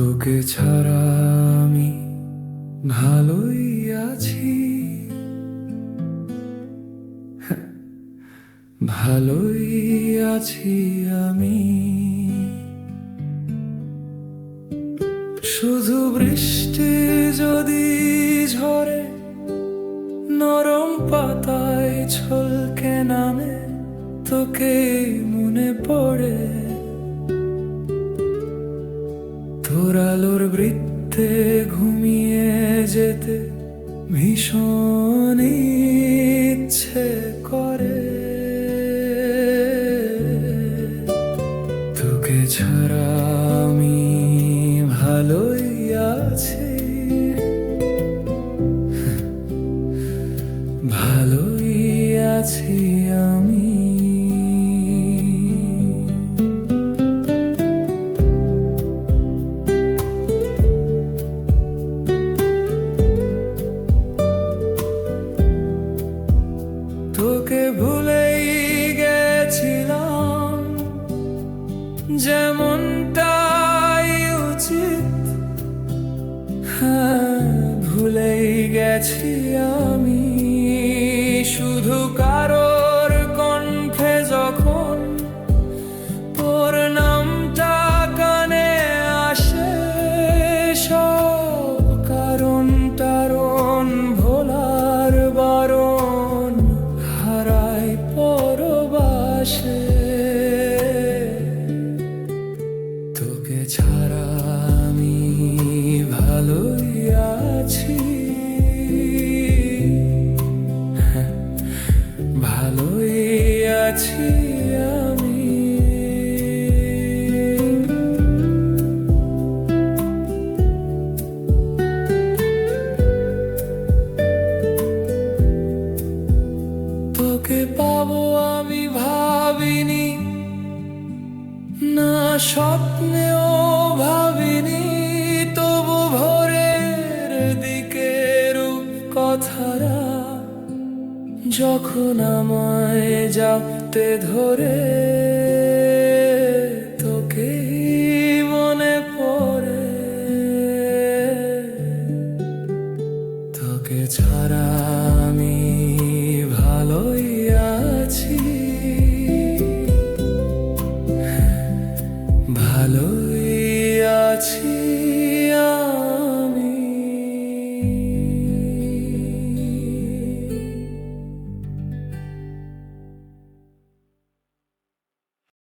তোকে ছাড়া আমি ভালোই আছি, ভালোই আছি আমি। শুধু বৃষ্টি যদি ঝরে, নরম পাতায় ছলকে নামে, তোকে মনে পড়ে। তোর আলোর বৃত্তে ঘুমিয়ে যেতে ভীষণ ইচ্ছে করে। তোকে ছাড়া আমি ভালোই আছি, ভালোই আছি আমি। তোকে ভুলেই গেছিলাম, যেমনটাই উচিত। হ্যাঁ, ভুলেই গেছি আমি। শুধু কারোর কণ্ঠে যখন তোর নামটা কানে আসে, সব কারণ টারণ ভোলার বারণ হারায় পরবাসে। তোকে ছাড়া আমি ভালোই আছি, ভালোই আছি আমি। তোকে পাবো আমি ভাবিনি, না স্বপ্নেও ভাবিনি। তবু ভোরের দিকে রূপকথারা যখন আমায় জাপটে ধরে, তোকে মনে পড়ে। তোকে ছাড়া